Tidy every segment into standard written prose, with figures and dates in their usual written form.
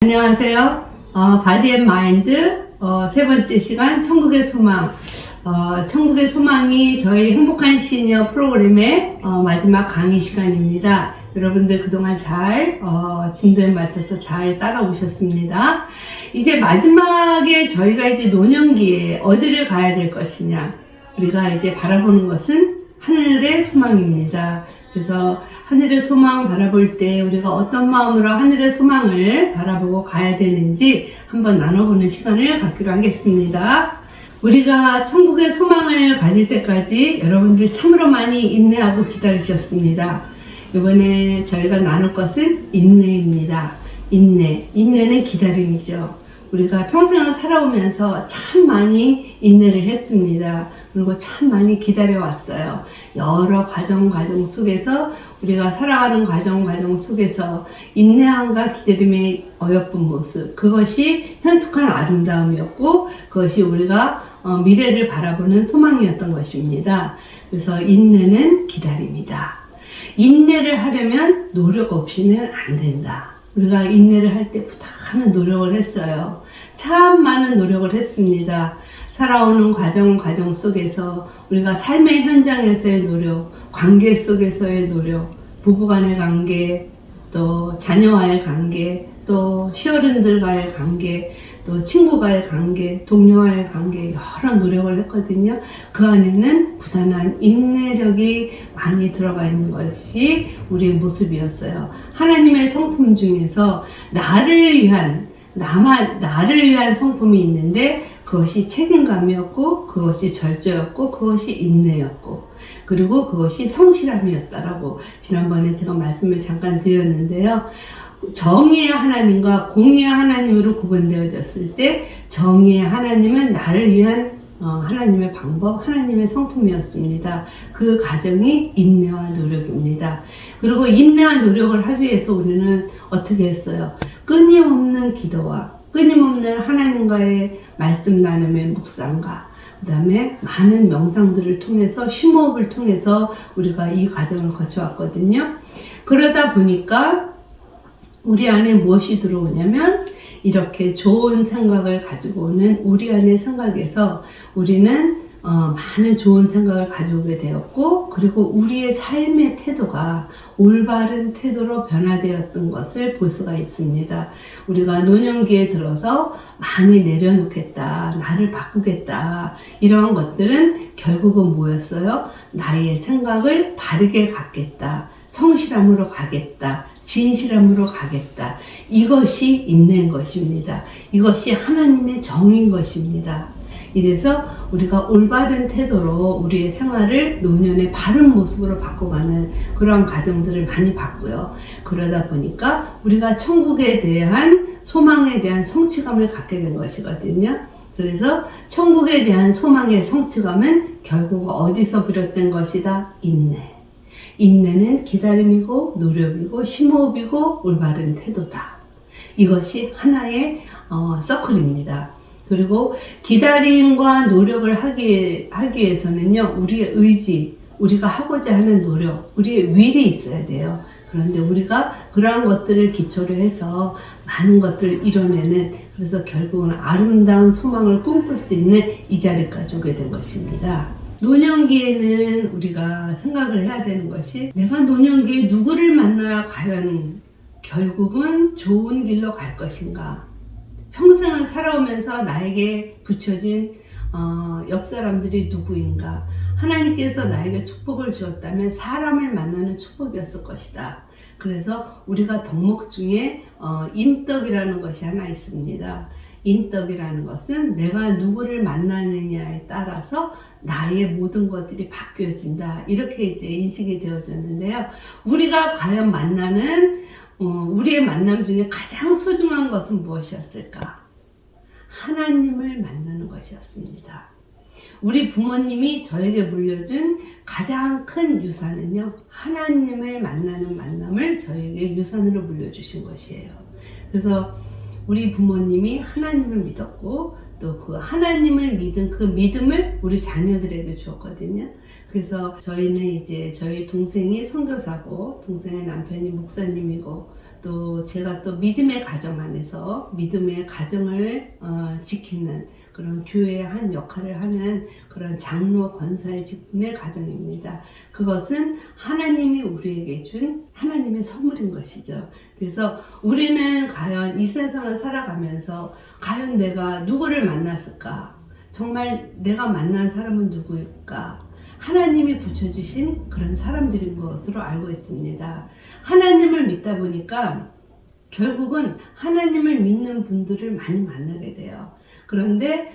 안녕하세요. 바디앤마인드 세 번째 시간 천국의 소망. 천국의 소망이 저희 행복한 시니어 프로그램의 마지막 강의 시간입니다. 여러분들 그동안 잘 진도에 맞춰서 잘 따라오셨습니다. 이제 마지막에 저희가 이제 노년기에 어디를 가야 될 것이냐, 우리가 이제 바라보는 것은 하늘의 소망입니다. 그래서 하늘의 소망 바라볼 때 우리가 어떤 마음으로 하늘의 소망을 바라보고 가야 되는지 한번 나눠보는 시간을 갖기로 하겠습니다. 우리가 천국의 소망을 가질 때까지 여러분들 참으로 많이 인내하고 기다리셨습니다. 이번에 저희가 나눌 것은 인내입니다. 인내는 기다림이죠. 우리가 평생을 살아오면서 참 많이 인내를 했습니다. 그리고 참 많이 기다려왔어요. 여러 과정 속에서 우리가 살아가는 과정 속에서 인내함과 기다림의 어여쁜 모습, 그것이 현숙한 아름다움이었고 그것이 우리가 미래를 바라보는 소망이었던 것입니다. 그래서 인내는 기다림이다. 인내를 하려면 노력 없이는 안 된다. 우리가 인내를 할 때 부단한 노력을 했어요. 참 많은 노력을 했습니다. 살아오는 과정 속에서 우리가 삶의 현장에서의 노력, 관계 속에서의 노력, 부부간의 관계, 또 자녀와의 관계, 또 시어른들과의 관계, 또 친구와의 관계, 동료와의 관계, 여러 노력을 했거든요. 그 안에는 부단한 인내력이 많이 들어가 있는 것이 우리의 모습이었어요. 하나님의 성품 중에서 나를 위한 성품이 있는데 그것이 책임감이었고, 그것이 절제였고, 그것이 인내였고, 그리고 그것이 성실함이었다라고 지난번에 제가 말씀을 잠깐 드렸는데요. 정의의 하나님과 공의의 하나님으로 구분되어졌을 때 정의의 하나님은 나를 위한 하나님의 방법, 하나님의 성품이었습니다. 그 과정이 인내와 노력입니다. 그리고 인내와 노력을 하기 위해서 우리는 어떻게 했어요? 끊임없는 기도와 끊임없는 하나님과의 말씀 나눔의 묵상과 그 다음에 많은 명상들을 통해서 심호흡을 통해서 우리가 이 과정을 거쳐왔거든요. 그러다 보니까 우리 안에 무엇이 들어오냐면 이렇게 좋은 생각을 가지고 오는 우리 안의 생각에서 우리는 많은 좋은 생각을 가져오게 되었고, 그리고 우리의 삶의 태도가 올바른 태도로 변화되었던 것을 볼 수가 있습니다. 우리가 노년기에 들어서 많이 내려놓겠다, 나를 바꾸겠다, 이러한 것들은 결국은 뭐였어요? 나의 생각을 바르게 갖겠다, 성실함으로 가겠다, 진실함으로 가겠다. 이것이 인내인 것입니다. 이것이 하나님의 정인 것입니다. 이래서 우리가 올바른 태도로 우리의 생활을 노년의 바른 모습으로 바꿔가는 그런 과정들을 많이 봤고요. 그러다 보니까 우리가 천국에 대한 소망에 대한 성취감을 갖게 된 것이거든요. 그래서 천국에 대한 소망의 성취감은 결국 어디서 비롯된 것이다? 인내. 인내는 기다림이고 노력이고 심호흡이고 올바른 태도다. 이것이 하나의 서클입니다. 그리고 기다림과 노력을 하기 위해서는요, 우리의 의지, 우리가 하고자 하는 노력, 우리의 윌이 있어야 돼요. 그런데 우리가 그러한 것들을 기초로 해서 많은 것들을 이뤄내는, 그래서 결국은 아름다운 소망을 꿈꿀 수 있는 이 자리까지 오게 된 것입니다. 노년기에는 우리가 생각을 해야 되는 것이, 내가 노년기에 누구를 만나야 과연 결국은 좋은 길로 갈 것인가? 평생을 살아오면서 나에게 붙여진 옆 사람들이 누구인가? 하나님께서 나에게 축복을 주었다면 사람을 만나는 축복이었을 것이다. 그래서 우리가 덕목 중에 인덕이라는 것이 하나 있습니다. 인덕이라는 것은 내가 누구를 만나느냐에 따라서 나의 모든 것들이 바뀌어진다, 이렇게 이제 인식이 되어졌는데요. 우리가 과연 만나는 우리의 만남 중에 가장 소중한 것은 무엇이었을까? 하나님을 만나는 것이었습니다. 우리 부모님이 저에게 물려준 가장 큰 유산은요, 하나님을 만나는 만남을 저에게 유산으로 물려주신 것이에요. 그래서 우리 부모님이 하나님을 믿었고 또 그 하나님을 믿은 그 믿음을 우리 자녀들에게 주었거든요. 그래서 저희는 이제 저희 동생이 선교사고 동생의 남편이 목사님이고 또 제가 또 믿음의 가정 안에서 믿음의 가정을 지키는 그런 교회의 한 역할을 하는 그런 장로 권사의 직분의 가정입니다. 그것은 하나님이 우리에게 준 하나님의 선물인 것이죠. 그래서 우리는 과연 이 세상을 살아가면서 과연 내가 누구를 만났을까? 정말 내가 만난 사람은 누구일까? 하나님이 붙여주신 그런 사람들인 것으로 알고 있습니다. 하나님을 믿다 보니까 결국은 하나님을 믿는 분들을 많이 만나게 돼요. 그런데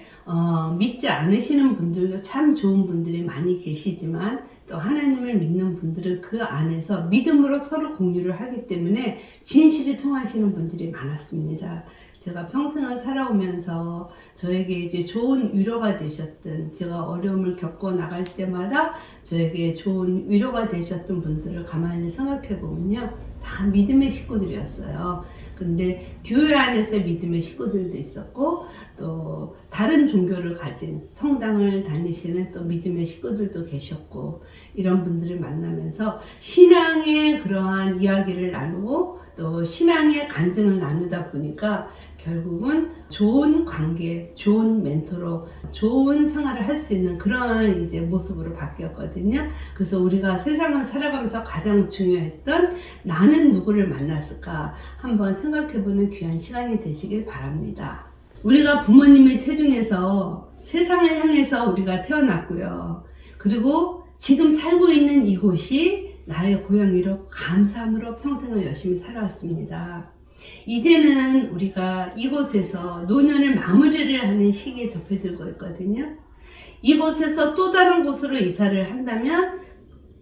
믿지 않으시는 분들도 참 좋은 분들이 많이 계시지만 또 하나님을 믿는 분들은 그 안에서 믿음으로 서로 공유를 하기 때문에 진실이 통하시는 분들이 많았습니다. 제가 평생을 살아오면서 저에게 이제 좋은 위로가 되셨던, 제가 어려움을 겪고 나갈 때마다 저에게 좋은 위로가 되셨던 분들을 가만히 생각해 보면요, 다 믿음의 식구들이었어요. 근데 교회 안에서 믿음의 식구들도 있었고 또 다른 종교를 가진 성당을 다니시는 또 믿음의 식구들도 계셨고, 이런 분들을 만나면서 신앙의 그러한 이야기를 나누고 또 신앙의 간증을 나누다 보니까 결국은 좋은 관계, 좋은 멘토로 좋은 생활을 할 수 있는 그런 이제 모습으로 바뀌었거든요. 그래서 우리가 세상을 살아가면서 가장 중요했던 나는 누구를 만났을까 한번 생각해보는 귀한 시간이 되시길 바랍니다. 우리가 부모님의 태중에서 세상을 향해서 우리가 태어났고요. 그리고 지금 살고 있는 이곳이 나의 고향이로 감사함으로 평생을 열심히 살아왔습니다. 이제는 우리가 이곳에서 노년을 마무리를 하는 시기에 접해들고 있거든요. 이곳에서 또 다른 곳으로 이사를 한다면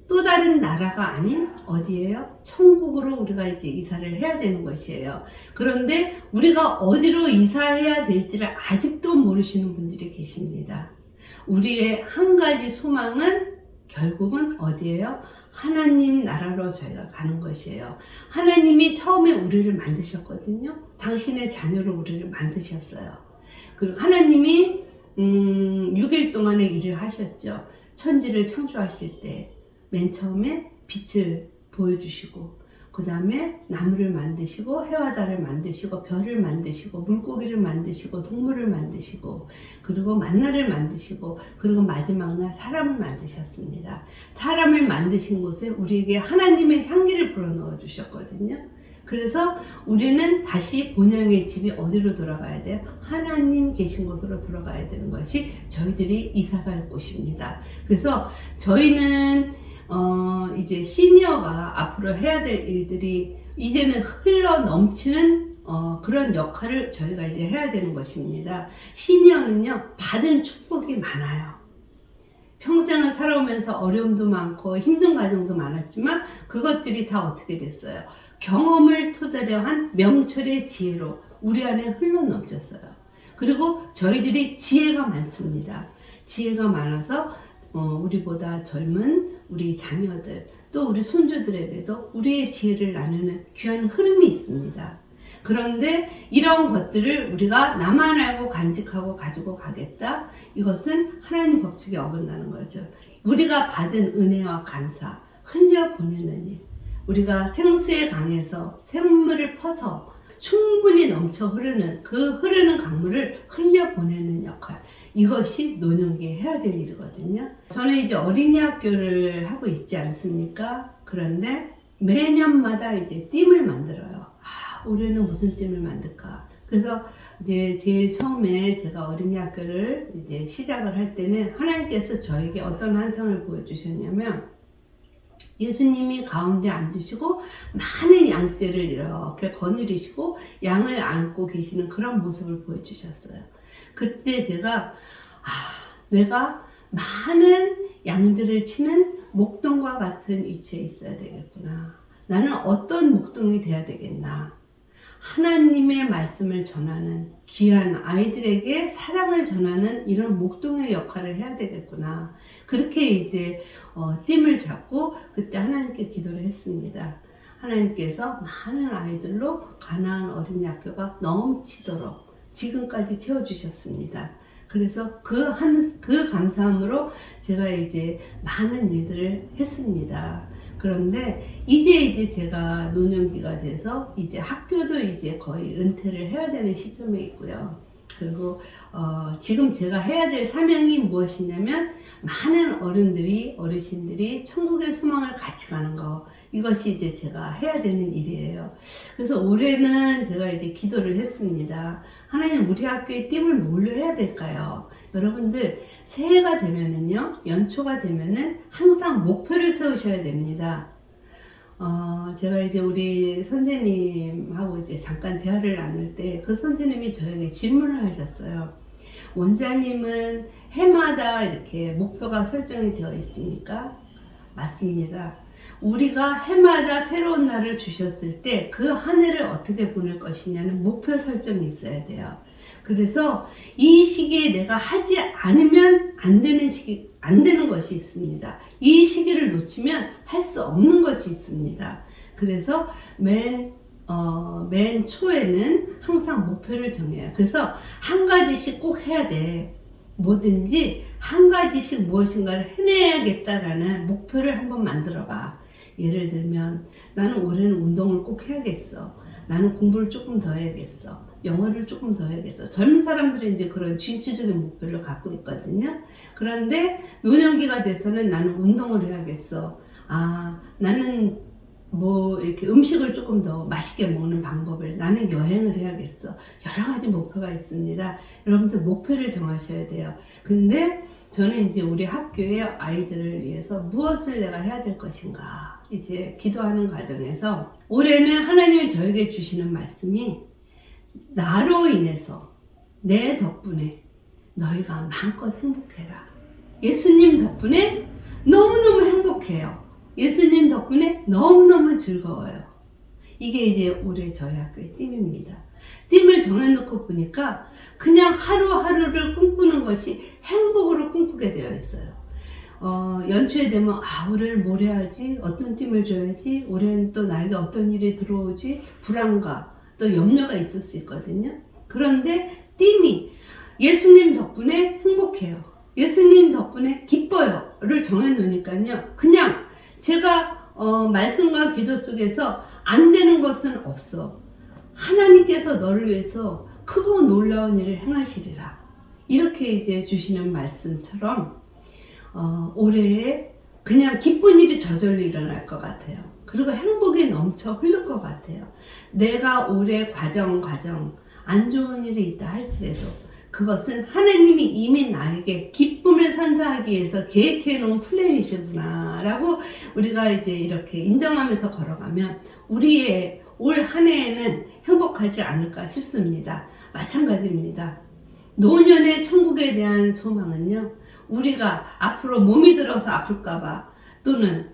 또 다른 나라가 아닌 어디예요? 천국으로 우리가 이제 이사를 해야 되는 것이에요. 그런데 우리가 어디로 이사해야 될지를 아직도 모르시는 분들이 계십니다. 우리의 한 가지 소망은 결국은 어디예요? 하나님 나라로 저희가 가는 것이에요. 하나님이 처음에 우리를 만드셨거든요. 당신의 자녀로 우리를 만드셨어요. 그리고 하나님이 6일 동안의 일을 하셨죠. 천지를 창조하실 때 맨 처음에 빛을 보여주시고 그 다음에 나무를 만드시고 해와 달을 만드시고 별을 만드시고 물고기를 만드시고 동물을 만드시고 그리고 만나를 만드시고 그리고 마지막 날 사람을 만드셨습니다. 사람을 만드신 곳에 우리에게 하나님의 향기를 불어넣어 주셨거든요. 그래서 우리는 다시 본향의 집이 어디로 돌아가야 돼요? 하나님 계신 곳으로 돌아가야 되는 것이 저희들이 이사갈 곳입니다. 그래서 저희는 이제 시니어가 앞으로 해야 될 일들이 이제는 흘러 넘치는 그런 역할을 저희가 이제 해야 되는 것입니다. 시니어는요, 받은 축복이 많아요. 평생을 살아오면서 어려움도 많고 힘든 과정도 많았지만 그것들이 다 어떻게 됐어요? 경험을 토대로 한 명철의 지혜로 우리 안에 흘러 넘쳤어요. 그리고 저희들이 지혜가 많습니다. 지혜가 많아서 우리보다 젊은 우리 자녀들 또 우리 손주들에게도 우리의 지혜를 나누는 귀한 흐름이 있습니다. 그런데 이런 것들을 우리가 나만 알고 간직하고 가지고 가겠다? 이것은 하나님 법칙에 어긋나는 거죠. 우리가 받은 은혜와 감사, 흘려보내는 일, 우리가 생수의 강에서 샘물을 퍼서 충분히 넘쳐 흐르는 그 흐르는 강물을 흘려보내는 역할, 이것이 노년기에 해야 될 일이거든요. 저는 이제 어린이 학교를 하고 있지 않습니까? 그런데 매년마다 이제 띠을 만들어요. 올해는 무슨 띠을 만들까? 그래서 이제 제일 처음에 제가 어린이 학교를 이제 시작을 할 때는 하나님께서 저에게 어떤 환상을 보여주셨냐면, 예수님이 가운데 앉으시고 많은 양떼를 이렇게 거느리시고 양을 안고 계시는 그런 모습을 보여주셨어요. 그때 제가 내가 많은 양들을 치는 목동과 같은 위치에 있어야 되겠구나. 나는 어떤 목동이 돼야 되겠나. 하나님의 말씀을 전하는, 귀한 아이들에게 사랑을 전하는 이런 목동의 역할을 해야 되겠구나. 그렇게 이제 띠을 잡고 그때 하나님께 기도를 했습니다. 하나님께서 많은 아이들로 가나안 어린이 학교가 넘치도록 지금까지 채워주셨습니다. 그래서 그 감사함으로 제가 이제 많은 일들을 했습니다. 그런데 이제 제가 노년기가 돼서 이제 학교도 이제 거의 은퇴를 해야 되는 시점에 있고요. 그리고 지금 제가 해야 될 사명이 무엇이냐면 많은 어르신들이 천국의 소망을 같이 가는 거, 이것이 이제 제가 해야 되는 일이에요. 그래서 올해는 제가 이제 기도를 했습니다. 하나님, 우리 학교의 띠을 뭘로 해야 될까요? 여러분들 새해가 되면은요, 연초가 되면은 항상 목표를 세우셔야 됩니다. 제가 이제 우리 선생님하고 이제 잠깐 대화를 나눌 때 그 선생님이 저에게 질문을 하셨어요. 원장님은 해마다 이렇게 목표가 설정이 되어 있습니까? 맞습니다. 우리가 해마다 새로운 날을 주셨을 때 그 한 해를 어떻게 보낼 것이냐는 목표 설정이 있어야 돼요. 그래서 이 시기에 내가 하지 않으면 안 되는 것이 있습니다. 이 시기를 놓치면 할 수 없는 것이 있습니다. 그래서 맨 초에는 항상 목표를 정해요. 그래서 한 가지씩 꼭 해야 돼. 뭐든지 한 가지씩 무엇인가를 해내야겠다라는 목표를 한번 만들어 봐. 예를 들면 나는 올해는 운동을 꼭 해야겠어. 나는 공부를 조금 더 해야겠어. 영어를 조금 더 해야겠어. 젊은 사람들은 이제 그런 진취적인 목표를 갖고 있거든요. 그런데 노년기가 돼서는 나는 운동을 해야겠어. 나는 뭐 이렇게 음식을 조금 더 맛있게 먹는 방법을, 나는 여행을 해야겠어. 여러 가지 목표가 있습니다. 여러분들 목표를 정하셔야 돼요. 근데 저는 이제 우리 학교의 아이들을 위해서 무엇을 내가 해야 될 것인가, 이제 기도하는 과정에서 올해는 하나님이 저에게 주시는 말씀이, 나로 인해서 내 덕분에 너희가 마음껏 행복해라. 예수님 덕분에 너무너무 행복해요. 예수님 덕분에 너무너무 즐거워요. 이게 이제 올해 저희 학교의 띠입니다. 띠을 정해놓고 보니까 그냥 하루하루를 꿈꾸는 것이 행복으로 꿈꾸게 되어 있어요. 연초에 되면 올해는 뭘 해야지, 어떤 띠을 줘야지, 올해는 또 나에게 어떤 일이 들어오지, 불안과 또 염려가 있을 수 있거든요. 그런데 띠이 예수님 덕분에 행복해요, 예수님 덕분에 기뻐요를 정해놓으니까요, 그냥 제가 말씀과 기도 속에서 안 되는 것은 없어. 하나님께서 너를 위해서 크고 놀라운 일을 행하시리라. 이렇게 이제 주시는 말씀처럼 올해에 그냥 기쁜 일이 저절로 일어날 것 같아요. 그리고 행복이 넘쳐 흐를 것 같아요. 내가 올해 과정 안 좋은 일이 있다 할지라도 그것은 하나님이 이미 나에게 기쁨을 선사하기 위해서 계획해 놓은 플랜이시구나 라고 우리가 이제 이렇게 인정하면서 걸어가면 우리의 올 한 해에는 행복하지 않을까 싶습니다. 마찬가지입니다. 노년의 천국에 대한 소망은요, 우리가 앞으로 몸이 들어서 아플까봐, 또는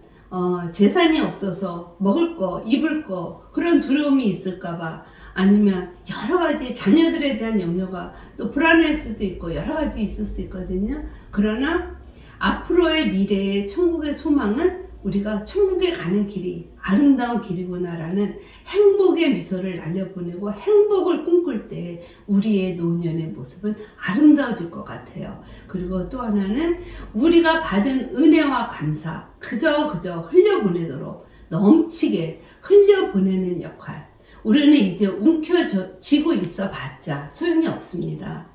재산이 없어서 먹을 거, 입을 거, 그런 두려움이 있을까봐, 아니면 여러 가지 자녀들에 대한 염려가 또 불안할 수도 있고 여러 가지 있을 수 있거든요. 그러나 앞으로의 미래의 천국의 소망은 우리가 천국에 가는 길이 아름다운 길이구나라는 행복의 미소를 날려보내고 행복을 꿈꿀 때 우리의 노년의 모습은 아름다워질 것 같아요. 그리고 또 하나는 우리가 받은 은혜와 감사 그저 흘려보내도록 넘치게 흘려보내는 역할. 우리는 이제 움켜쥐고 있어 봤자 소용이 없습니다.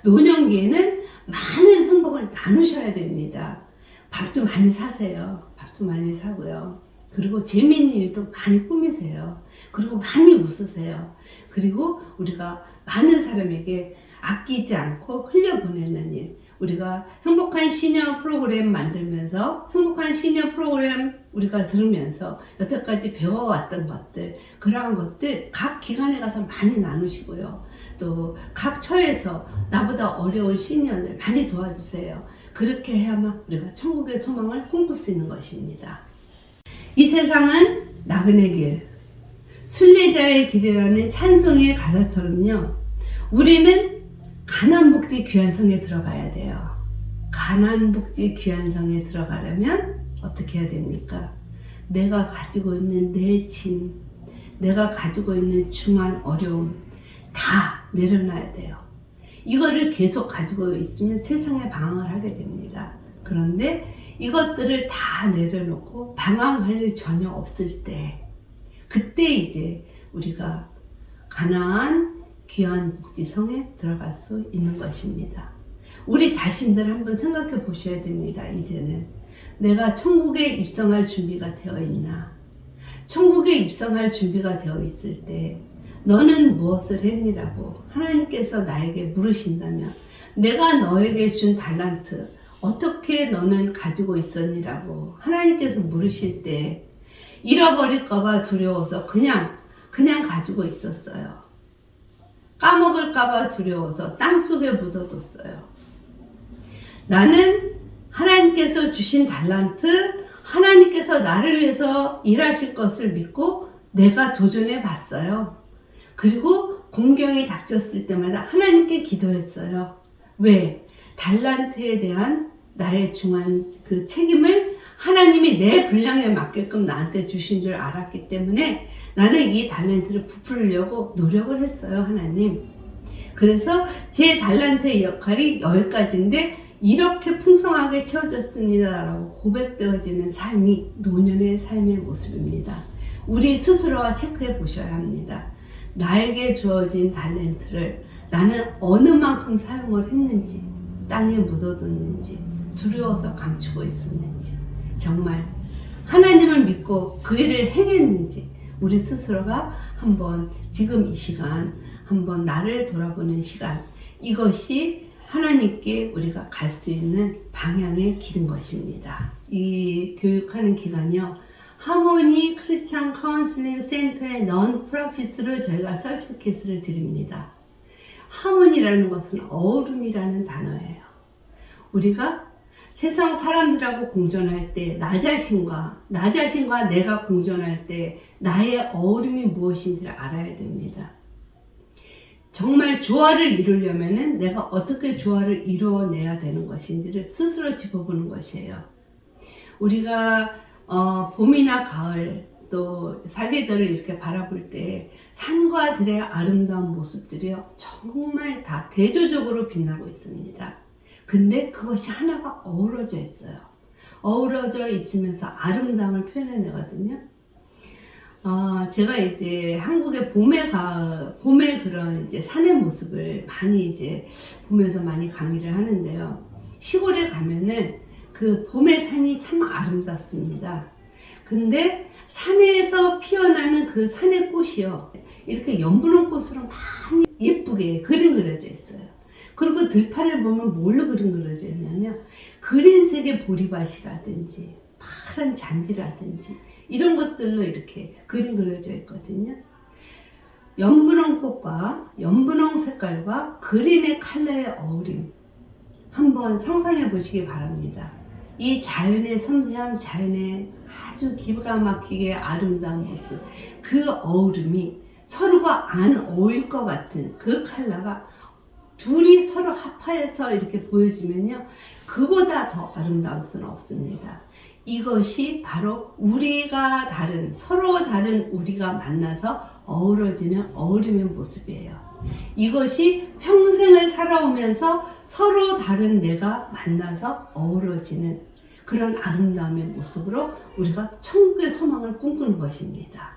노년기에는 많은 행복을 나누셔야 됩니다. 밥도 많이 사세요. 밥도 많이 사고요. 그리고 재미있는 일도 많이 꾸미세요. 그리고 많이 웃으세요. 그리고 우리가 많은 사람에게 아끼지 않고 흘려보내는 일, 우리가 행복한 시니어 프로그램 만들면서 행복한 시니어 프로그램 우리가 들으면서 여태까지 배워왔던 것들, 그러한 것들 각 기관에 가서 많이 나누시고요. 또 각 처에서 나보다 어려운 시니어들 많이 도와주세요. 그렇게 해야만 우리가 천국의 소망을 꿈꿀 수 있는 것입니다. 이 세상은 나그네 길, 순례자의 길이라는 찬송의 가사처럼요. 우리는 가난복지 귀한성에 들어가야 돼요. 가난복지 귀한성에 들어가려면 어떻게 해야 됩니까? 내가 가지고 있는 내 짐, 내가 가지고 있는 중한 어려움 다 내려놔야 돼요. 이거를 계속 가지고 있으면 세상에 방황을 하게 됩니다. 그런데 이것들을 다 내려놓고 방황할 일 전혀 없을 때, 그때 이제 우리가 가나안 귀한 복지성에 들어갈 수 있는 것입니다. 우리 자신들 한번 생각해 보셔야 됩니다. 이제는 내가 천국에 입성할 준비가 되어 있나? 천국에 입성할 준비가 되어 있을 때 너는 무엇을 했니라고 하나님께서 나에게 물으신다면, 내가 너에게 준 달란트 어떻게 너는 가지고 있었니라고 하나님께서 물으실 때 잃어버릴까봐 두려워서 그냥 가지고 있었어요. 까먹을까봐 두려워서 땅속에 묻어뒀어요. 나는 하나님께서 주신 달란트, 하나님께서 나를 위해서 일하실 것을 믿고 내가 도전해 봤어요. 그리고 공경이 닥쳤을 때마다 하나님께 기도했어요. 왜? 달란트에 대한 나의 중한 그 책임을 하나님이 내 분량에 맞게끔 나한테 주신 줄 알았기 때문에 나는 이 달란트를 부풀려고 노력을 했어요, 하나님. 그래서 제 달란트의 역할이 여기까지인데 이렇게 풍성하게 채워졌습니다 라고 고백되어지는 삶이 노년의 삶의 모습입니다. 우리 스스로와 체크해 보셔야 합니다. 나에게 주어진 달란트를 나는 어느 만큼 사용을 했는지, 땅에 묻어뒀는지, 두려워서 감추고 있었는지, 정말 하나님을 믿고 그 일을 행했는지 우리 스스로가 한번 지금 이 시간 한번 나를 돌아보는 시간, 이것이 하나님께 우리가 갈 수 있는 방향의 길인 것입니다. 이 교육하는 기간이요, 하모니 크리스찬 카운슬링 센터의 넌프로핏으로 저희가 서티피케이트를 드립니다. 하모니라는 것은 어우름이라는 단어예요. 우리가 세상 사람들하고 공존할 때 나 자신과 내가 공존할 때 나의 어우름이 무엇인지를 알아야 됩니다. 정말 조화를 이루려면 내가 어떻게 조화를 이루어내야 되는 것인지를 스스로 짚어보는 것이에요. 우리가 봄이나 가을 또 사계절을 이렇게 바라볼 때 산과 들의 아름다운 모습들이요, 정말 다 대조적으로 빛나고 있습니다. 근데 그것이 하나가 어우러져 있어요. 어우러져 있으면서 아름다움을 표현해내거든요. 제가 이제 한국의 봄의 그런 이제 산의 모습을 많이 이제 보면서 많이 강의를 하는데요. 시골에 가면은 그 봄의 산이 참 아름답습니다. 근데 산에서 피어나는 그 산의 꽃이요, 이렇게 연분홍 꽃으로 많이 예쁘게 그림 그려져 있어요. 그리고 들판을 보면 뭘로 그림 그려져 있냐면 그린색의 보리밭이라든지 파란 잔디라든지 이런 것들로 이렇게 그림 그려져 있거든요. 연분홍 꽃과 연분홍 색깔과 그린의 컬러의 어우림 한번 상상해 보시기 바랍니다. 이 자연의 섬세함, 자연의 아주 기가 막히게 아름다운 모습, 그 어우름이 서로가 안 어울릴 것 같은 그 컬러가 둘이 서로 합하여서 이렇게 보여지면요, 그보다 더 아름다울 수는 없습니다. 이것이 바로 우리가 다른, 서로 다른 우리가 만나서 어우러지는 어우림의 모습이에요. 이것이 평생을 살아오면서 서로 다른 내가 만나서 어우러지는 그런 아름다움의 모습으로 우리가 천국의 소망을 꿈꾸는 것입니다.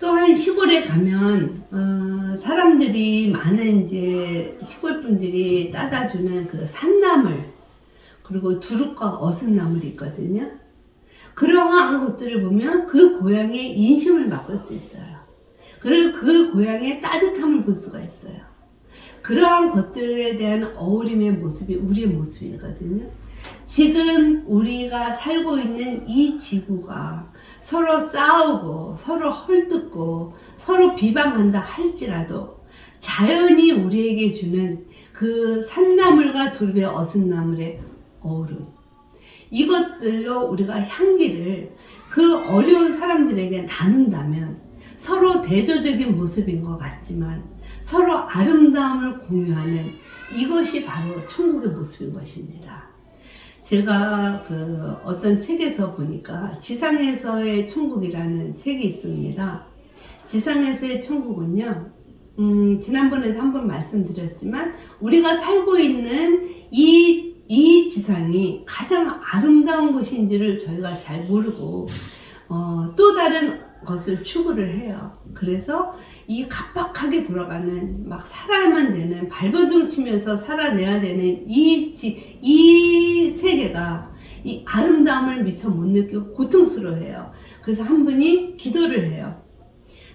또한 시골에 가면 사람들이 많은 이제 시골 분들이 따다주는 그 산나물, 그리고 두릅과 어슷나물이 있거든요. 그러한 것들을 보면 그 고향의 인심을 맛볼 수 있어요. 그리고 그 고향의 따뜻함을 볼 수가 있어요. 그러한 것들에 대한 어우림의 모습이 우리의 모습이거든요. 지금 우리가 살고 있는 이 지구가 서로 싸우고 서로 헐뜯고 서로 비방한다 할지라도 자연이 우리에게 주는 그 산나물과 두릅의 어슷나물의 어우름, 이것들로 우리가 향기를 그 어려운 사람들에게 나눈다면 서로 대조적인 모습인 것 같지만 서로 아름다움을 공유하는 이것이 바로 천국의 모습인 것입니다. 제가 어떤 책에서 보니까 지상에서의 천국이라는 책이 있습니다. 지상에서의 천국은요, 지난번에도 한번 말씀드렸지만 우리가 살고 있는 이 지상이 가장 아름다운 것인지를 저희가 잘 모르고 또 다른 것을 추구를 해요. 그래서 이 각박하게 돌아가는, 막 살아야만 되는, 발버둥 치면서 살아내야 되는 이 세계가 이 아름다움을 미처 못 느끼고 고통스러워해요. 그래서 한 분이 기도를 해요.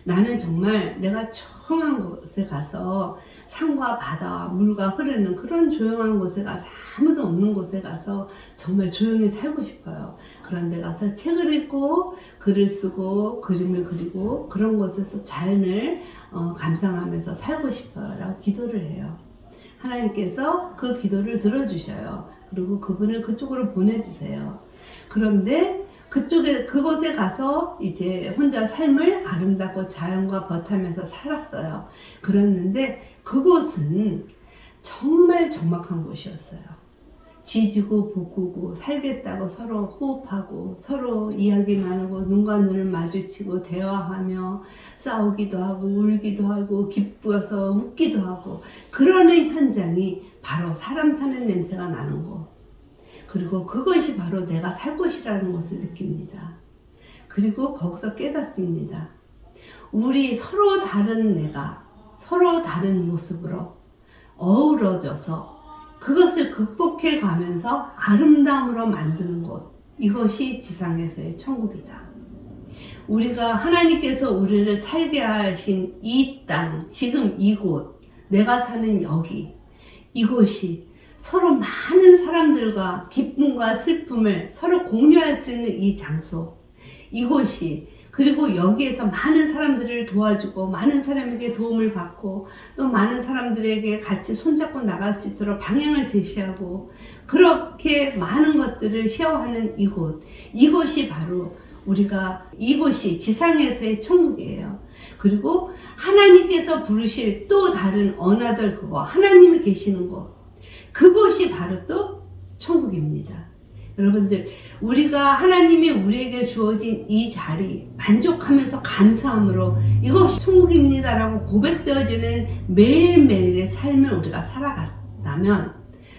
나는 정말 내가 조용한 곳에 가서 산과 바다와 물과 흐르는 그런 조용한 곳에 가서, 아무도 없는 곳에 가서 정말 조용히 살고 싶어요. 그런 데 가서 책을 읽고 글을 쓰고 그림을 그리고 그런 곳에서 자연을 감상하면서 살고 싶어요 라고 기도를 해요. 하나님께서 그 기도를 들어주셔요. 그리고 그분을 그쪽으로 보내주세요. 그런데 그곳에 가서 이제 혼자 삶을 아름답고 자연과 벗하면서 살았어요. 그랬는데 그곳은 정말 적막한 곳이었어요. 지지고 볶고 살겠다고 서로 호흡하고 서로 이야기 나누고 눈과 눈을 마주치고 대화하며 싸우기도 하고 울기도 하고 기뻐서 웃기도 하고 그러는 현장이 바로 사람 사는 냄새가 나는 곳. 그리고 그것이 바로 내가 살 곳이라는 것을 느낍니다. 그리고 거기서 깨닫습니다. 우리 서로 다른 내가 서로 다른 모습으로 어우러져서 그것을 극복해 가면서 아름다움으로 만드는 곳, 이것이 지상에서의 천국이다. 우리가 하나님께서 우리를 살게 하신 이 땅, 지금 이곳, 내가 사는 여기, 이곳이 서로 많은 사람들과 기쁨과 슬픔을 서로 공유할 수 있는 이 장소, 이곳이, 그리고 여기에서 많은 사람들을 도와주고 많은 사람에게 도움을 받고 또 많은 사람들에게 같이 손잡고 나갈 수 있도록 방향을 제시하고 그렇게 많은 것들을 쉐어하는 이곳, 이것이 바로 이곳이 지상에서의 천국이에요. 그리고 하나님께서 부르실 또 다른 어나더 그거, 하나님이 계시는 곳, 그것이 바로 또 천국입니다. 여러분들, 우리가 하나님이 우리에게 주어진 이 자리 만족하면서 감사함으로 이것이 천국입니다 라고 고백되어지는 매일매일의 삶을 우리가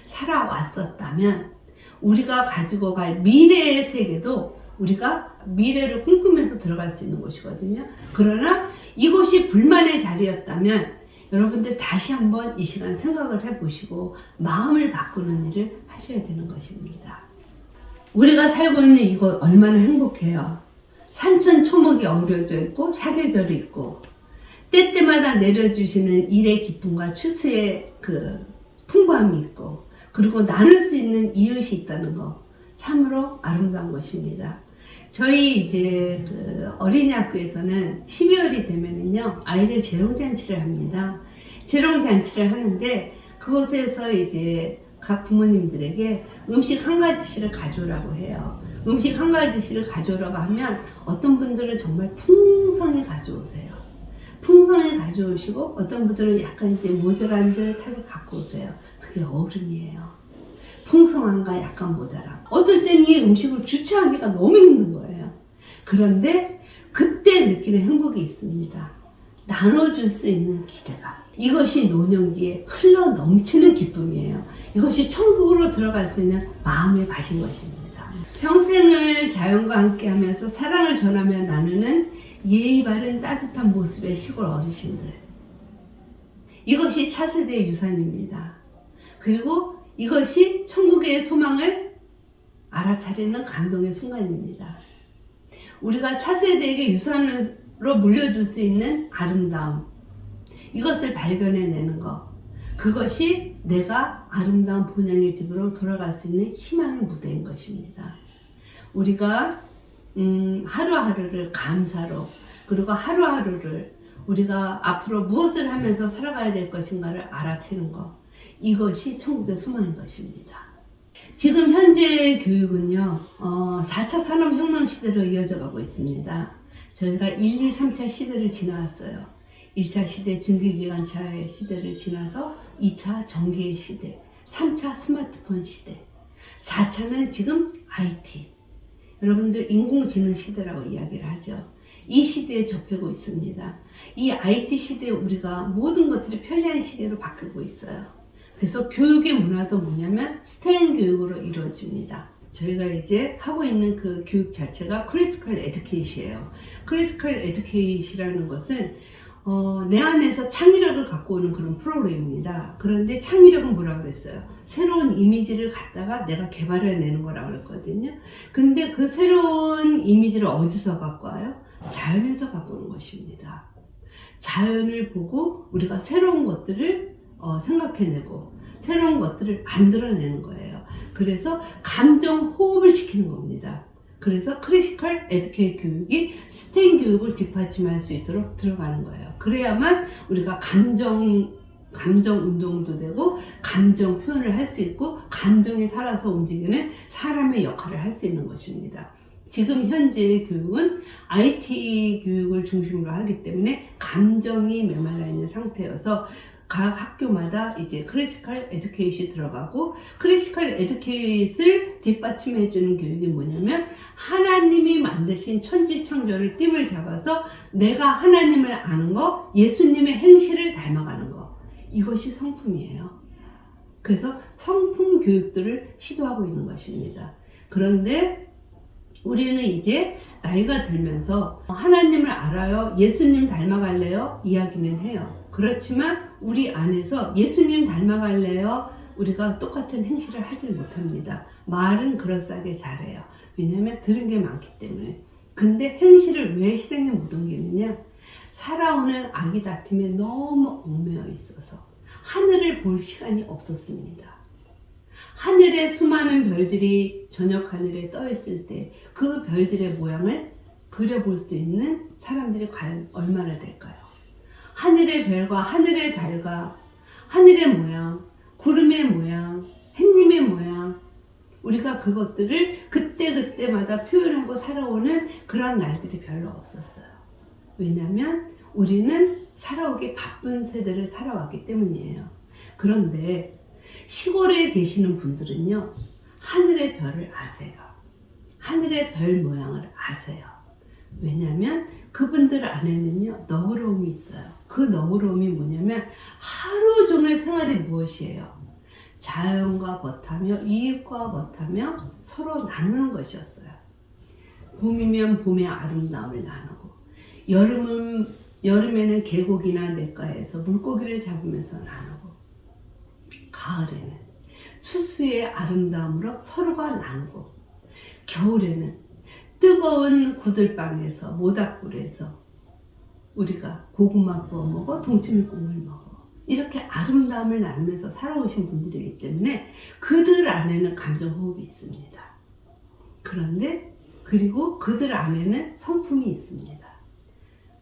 살아왔었다면 우리가 가지고 갈 미래의 세계도 우리가 미래를 꿈꾸면서 들어갈 수 있는 곳이거든요. 그러나 이곳이 불만의 자리였다면 여러분들 다시 한번 이 시간 생각을 해보시고 마음을 바꾸는 일을 하셔야 되는 것입니다. 우리가 살고 있는 이곳 얼마나 행복해요. 산천초목이 어우러져 있고 사계절이 있고 때때마다 내려주시는 일의 기쁨과 추수의 풍부함이 있고 그리고 나눌 수 있는 이웃이 있다는 거 참으로 아름다운 것입니다. 저희 이제 어린이 학교에서는 12월이 되면은요 아이들 재롱잔치를 합니다. 재롱잔치를 하는데 그곳에서 이제 각 부모님들에게 음식 한 가지씩을 가져오라고 해요. 음식 한 가지씩을 가져오라고 하면 어떤 분들은 정말 풍성히 가져오세요. 풍성히 가져오시고 어떤 분들은 약간 이제 모자란 듯하게 갖고 오세요. 그게 어른이에요. 풍성함과 약간 모자람. 어떨 땐 이 음식을 주체하기가 너무 힘든 거예요. 그런데 그때 느끼는 행복이 있습니다. 나눠줄 수 있는 기대감. 이것이 노년기에 흘러 넘치는 기쁨이에요. 이것이 천국으로 들어갈 수 있는 마음의 밭인 것입니다. 평생을 자연과 함께 하면서 사랑을 전하며 나누는 예의 바른 따뜻한 모습의 시골 어르신들. 이것이 차세대의 유산입니다. 그리고 이것이 천국의 소망을 알아차리는 감동의 순간입니다. 우리가 차세대에게 유산으로 물려줄 수 있는 아름다움, 이것을 발견해내는 것, 그것이 내가 아름다운 본향의 집으로 돌아갈 수 있는 희망의 무대인 것입니다. 우리가 하루하루를 감사로, 그리고 하루하루를 우리가 앞으로 무엇을 하면서 살아가야 될 것인가를 알아채는 것, 이것이 천국의 소망인 것입니다. 지금 현재 교육은요 4차 산업혁명 시대로 이어져 가고 있습니다. 저희가 1, 2, 3차 시대를 지나왔어요. 1차 시대 증기기관차의 시대를 지나서 2차 전기의 시대, 3차 스마트폰 시대, 4차는 지금 IT. 여러분들 인공지능 시대라고 이야기를 하죠. 이 시대에 접하고 있습니다. 이 IT 시대에 우리가 모든 것들이 편리한 시대로 바뀌고 있어요. 그래서 교육의 문화도 뭐냐면 스테인 교육으로 이루어집니다. 저희가 이제 하고 있는 그 교육 자체가 클래시컬 에듀케이션이에요. 클래시컬 에듀케이션이라는 것은 내 안에서 창의력을 갖고 오는 그런 프로그램입니다. 그런데 창의력은 뭐라고 그랬어요? 새로운 이미지를 갖다가 내가 개발해내는 거라고 그랬거든요. 근데 그 새로운 이미지를 어디서 갖고 와요? 자연에서 갖고 오는 것입니다. 자연을 보고 우리가 새로운 것들을 생각해내고 새로운 것들을 만들어내는 거예요. 그래서 감정 호흡을 시키는 겁니다. 그래서 클래시컬 에듀케이션 교육이 스테인 교육을 뒷받침할 수 있도록 들어가는 거예요. 그래야만 우리가 감정 운동도 되고 감정 표현을 할 수 있고 감정이 살아서 움직이는 사람의 역할을 할 수 있는 것입니다. 지금 현재의 교육은 IT 교육을 중심으로 하기 때문에 감정이 메말라 있는 상태여서 각 학교마다 이제 클래시컬 에듀케이션이 들어가고, 클래시컬 에듀케이션을 뒷받침해 주는 교육이 뭐냐면 하나님이 만드신 천지창조를 띠을 잡아서 내가 하나님을 아는 거, 예수님의 행실을 닮아가는 거, 이것이 성품이에요. 그래서 성품 교육들을 시도하고 있는 것입니다. 그런데 우리는 이제 나이가 들면서 하나님을 알아요? 예수님 닮아갈래요? 이야기는 해요. 그렇지만 우리 안에서 예수님 닮아갈래요? 우리가 똑같은 행실을 하지 못합니다. 말은 그럴싸하게 잘해요. 왜냐하면 들은 게 많기 때문에. 근데 행실을 왜 실행에 못 옮기느냐? 살아오는 아기 다툼에 너무 얽매여 있어서 하늘을 볼 시간이 없었습니다. 하늘에 수많은 별들이 저녁 하늘에 떠 있을 때 그 별들의 모양을 그려볼 수 있는 사람들이 과연 얼마나 될까요? 하늘의 별과 하늘의 달과 하늘의 모양, 구름의 모양, 햇님의 모양, 우리가 그것들을 그때그때마다 표현하고 살아오는 그런 날들이 별로 없었어요. 왜냐하면 우리는 살아오기 바쁜 세대를 살아왔기 때문이에요. 그런데 시골에 계시는 분들은요, 하늘의 별을 아세요. 하늘의 별 모양을 아세요. 왜냐하면 그분들 안에는요, 너그러움이 있어요. 그 너그러움이 뭐냐면 하루 종일 생활이 무엇이에요? 자연과 벗하며 이웃과 벗하며 서로 나누는 것이었어요. 봄이면 봄의 아름다움을 나누고, 여름에는 계곡이나 냇가에서 물고기를 잡으면서 나누고, 가을에는 추수의 아름다움으로 서로가 나누고, 겨울에는 뜨거운 구들방에서 모닥불에서 우리가 고구마 구워 먹어, 동치미국물 먹어. 이렇게 아름다움을 나누면서 살아오신 분들이기 때문에 그들 안에는 감정호흡이 있습니다. 그런데 그리고 그들 안에는 성품이 있습니다.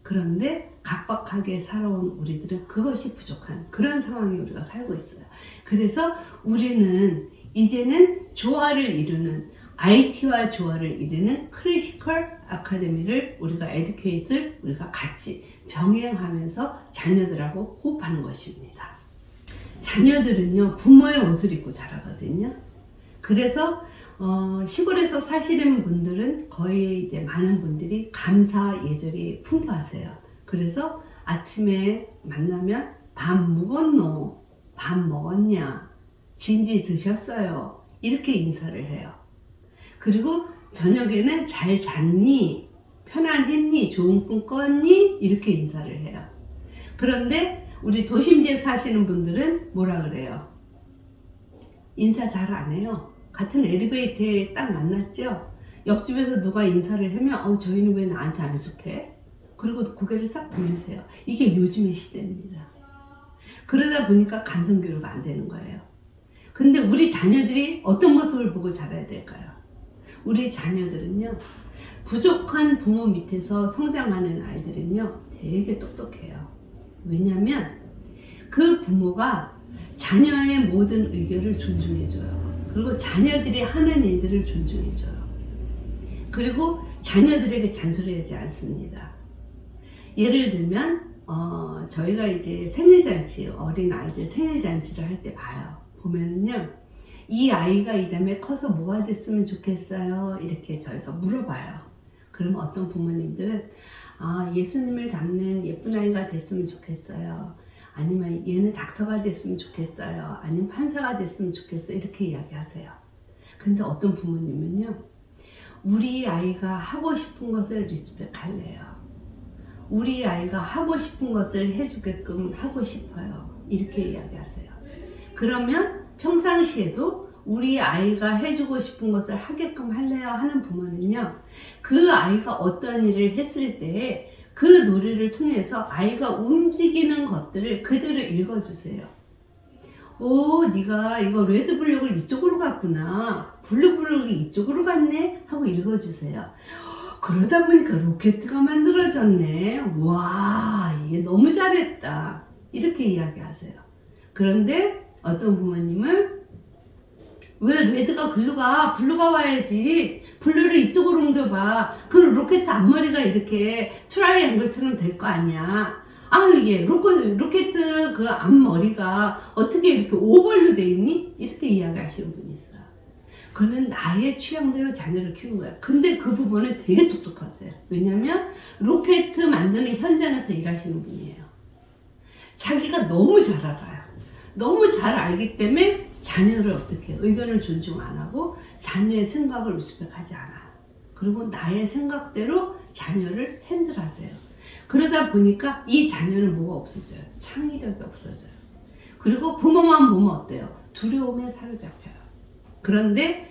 그런데 각박하게 살아온 우리들은 그것이 부족한 그런 상황에 우리가 살고 있어요. 그래서 우리는 이제는 조화를 이루는, IT와 조화를 이루는 클래시컬 아카데미를 우리가 에듀케이트를 우리가 같이 병행하면서 자녀들하고 호흡하는 것입니다. 자녀들은요, 부모의 옷을 입고 자라거든요. 그래서 시골에서 사시는 분들은 거의 이제 많은 분들이 감사 예절이 풍부하세요. 그래서 아침에 만나면 밥 먹었노? 밥 먹었냐? 진지 드셨어요? 이렇게 인사를 해요. 그리고 저녁에는 잘 잤니? 편안했니? 좋은 꿈 꿨니? 이렇게 인사를 해요. 그런데 우리 도심지에 사시는 분들은 뭐라 그래요? 인사 잘 안 해요. 같은 엘리베이터에 딱 만났죠? 옆집에서 누가 인사를 하면 저희는 왜 나한테 안 해석해? 그리고 고개를 싹 돌리세요. 이게 요즘의 시대입니다. 그러다 보니까 감성교류가 안 되는 거예요. 근데 우리 자녀들이 어떤 모습을 보고 자라야 될까요? 우리 자녀들은요, 부족한 부모 밑에서 성장하는 아이들은요, 되게 똑똑해요. 왜냐면 그 부모가 자녀의 모든 의견을 존중해줘요. 그리고 자녀들이 하는 일들을 존중해줘요. 그리고 자녀들에게 잔소리하지 않습니다. 예를 들면 저희가 이제 생일잔치, 어린 아이들 생일잔치를 할 때 봐요. 보면은요, 이 아이가 이 다음에 커서 뭐가 됐으면 좋겠어요? 이렇게 저희가 물어봐요. 그럼 어떤 부모님들은 예수님을 닮는 예쁜 아이가 됐으면 좋겠어요. 아니면 얘는 닥터가 됐으면 좋겠어요. 아니면 판사가 됐으면 좋겠어요. 이렇게 이야기하세요. 근데 어떤 부모님은요, 우리 아이가 하고 싶은 것을 리스펙할래요. 우리 아이가 하고 싶은 것을 해주게끔 하고 싶어요. 이렇게 이야기하세요. 그러면 평상시에도 우리 아이가 해주고 싶은 것을 하게끔 할래요 하는 부모는요, 그 아이가 어떤 일을 했을 때 그 놀이를 통해서 아이가 움직이는 것들을 그대로 읽어주세요. 오, 네가 이거 레드블록을 이쪽으로 갔구나, 블루블록이 이쪽으로 갔네 하고 읽어주세요. 그러다 보니까 로켓가 만들어졌네. 와, 이게 너무 잘했다. 이렇게 이야기하세요. 그런데 어떤 부모님은 왜 레드가 글로 가? 블루가 와야지. 블루를 이쪽으로 옮겨봐. 그럼 로켓 앞머리가 이렇게 트라이앵글처럼 될 거 아니야. 이게 로켓 그 앞머리가 어떻게 이렇게 오벌로 돼 있니? 이렇게 이야기하시는 분이 있어요. 그는 나의 취향대로 자녀를 키운 거야. 근데 그 부분은 되게 똑똑하세요. 왜냐면 로켓 만드는 현장에서 일하시는 분이에요. 자기가 너무 잘 알아요. 너무 잘 알기 때문에 자녀를 어떻게 의견을 존중 안 하고 자녀의 생각을 리스펙하지 않아요. 그리고 나의 생각대로 자녀를 핸들하세요. 그러다 보니까 이 자녀는 뭐가 없어져요? 창의력이 없어져요. 그리고 부모만 보면 어때요? 두려움에 사로잡혀요. 그런데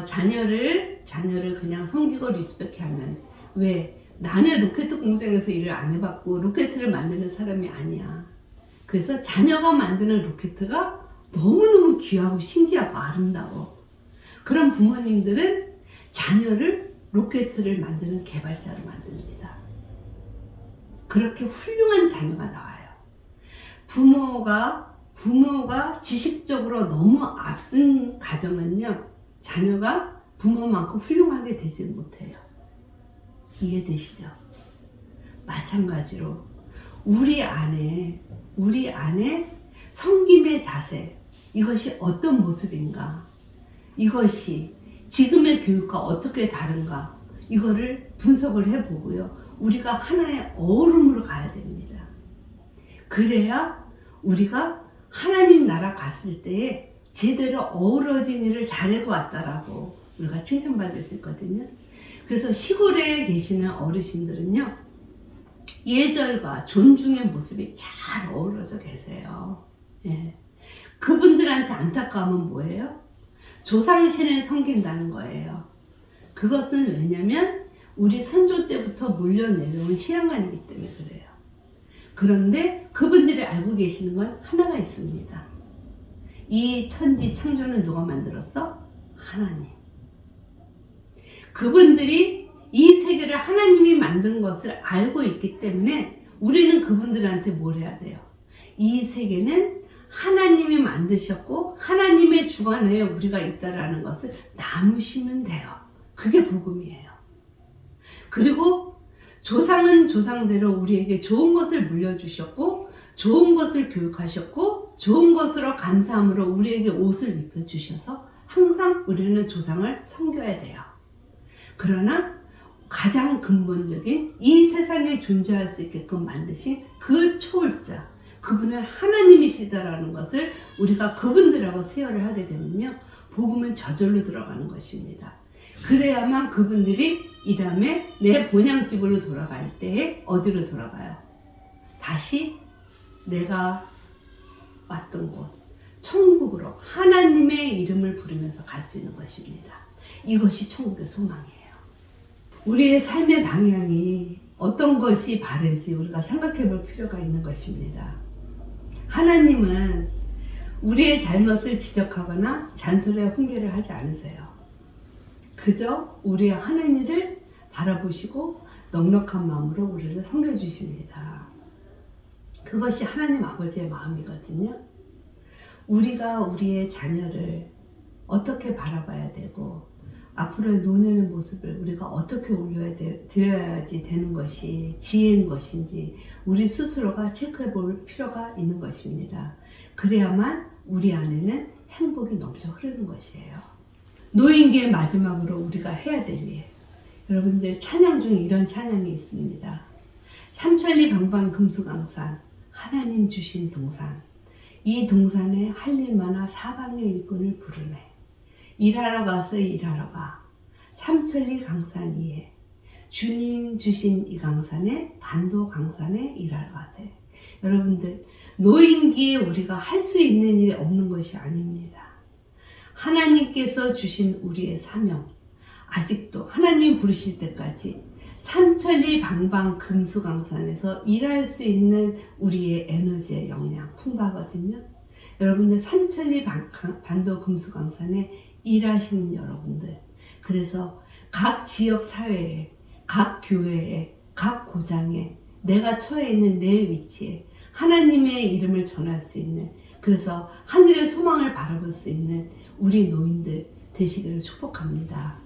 자녀를 그냥 섬기고 리스펙하면, 왜? 나는 로켓 공장에서 일을 안 해봤고 로켓을 만드는 사람이 아니야. 그래서 자녀가 만드는 로켓가 너무너무 귀하고 신기하고 아름다워. 그런 부모님들은 자녀를 로켓을 만드는 개발자로 만듭니다. 그렇게 훌륭한 자녀가 나와요. 부모가 지식적으로 너무 앞선 가정은요, 자녀가 부모만큼 훌륭하게 되지 못해요. 이해되시죠? 마찬가지로 우리 안에 섬김의 자세, 이것이 어떤 모습인가, 이것이 지금의 교육과 어떻게 다른가, 이거를 분석을 해보고요, 우리가 하나의 어른으로 가야 됩니다. 그래야 우리가 하나님 나라 갔을 때에 제대로 어우러진 일을 잘하고 왔다라고 우리가 칭찬받을 수 있거든요. 그래서 시골에 계시는 어르신들은요, 예절과 존중의 모습이 잘 어우러져 계세요. 예. 그분들한테 안타까움은 뭐예요? 조상신을 섬긴다는 거예요. 그것은 왜냐면 우리 선조 때부터 물려내려온 신앙관이기 때문에 그래요. 그런데 그분들이 알고 계시는 건 하나가 있습니다. 이 천지 창조는 누가 만들었어? 하나님. 그분들이 이 세계를 하나님이 만든 것을 알고 있기 때문에 우리는 그분들한테 뭘 해야 돼요? 이 세계는 하나님이 만드셨고 하나님의 주관하에 우리가 있다라는 것을 나누시면 돼요. 그게 복음이에요. 그리고 조상은 조상대로 우리에게 좋은 것을 물려주셨고, 좋은 것을 교육하셨고, 좋은 것으로 감사함으로 우리에게 옷을 입혀주셔서 항상 우리는 조상을 섬겨야 돼요. 그러나 가장 근본적인 이 세상에 존재할 수 있게끔 만드신 그 초월자, 그분은 하나님이시다라는 것을 우리가 그분들하고 세열을 하게 되면요, 복음은 저절로 들어가는 것입니다. 그래야만 그분들이 이 다음에 내 본향집으로 돌아갈 때에 어디로 돌아가요? 다시 내가 왔던 곳, 천국으로 하나님의 이름을 부르면서 갈 수 있는 것입니다. 이것이 천국의 소망이에요. 우리의 삶의 방향이 어떤 것이 바른지 우리가 생각해 볼 필요가 있는 것입니다. 하나님은 우리의 잘못을 지적하거나 잔소리와 훈계를 하지 않으세요. 그저 우리의 하는 일을 바라보시고 넉넉한 마음으로 우리를 섬겨주십니다. 그것이 하나님 아버지의 마음이거든요. 우리가 우리의 자녀를 어떻게 바라봐야 되고 앞으로의 노년의 모습을 우리가 어떻게 드려야지 되는 것이 지혜인 것인지 우리 스스로가 체크해 볼 필요가 있는 것입니다. 그래야만 우리 안에는 행복이 넘쳐 흐르는 것이에요. 노인기의 마지막으로 우리가 해야 될 일. 여러분들 찬양 중에 이런 찬양이 있습니다. 삼천리 방방금수강산, 하나님 주신 동산. 이 동산에 할 일 많아 사방의 일꾼을 부르네. 일하러 가서 일하러 가. 삼천리 강산 위에 주님 주신 이 강산에 반도 강산에 일하러 가세요. 여러분들 노인기에 우리가 할 수 있는 일이 없는 것이 아닙니다. 하나님께서 주신 우리의 사명, 아직도 하나님 부르실 때까지 삼천리 방방금수강산에서 일할 수 있는 우리의 에너지의 역량 풍부하거든요. 여러분들 삼천리 반도 금수강산에 일하시는 여러분들, 그래서 각 지역 사회에, 각 교회에, 각 고장에 내가 처해 있는 내 위치에 하나님의 이름을 전할 수 있는, 그래서 하늘의 소망을 바라볼 수 있는 우리 노인들 되시기를 축복합니다.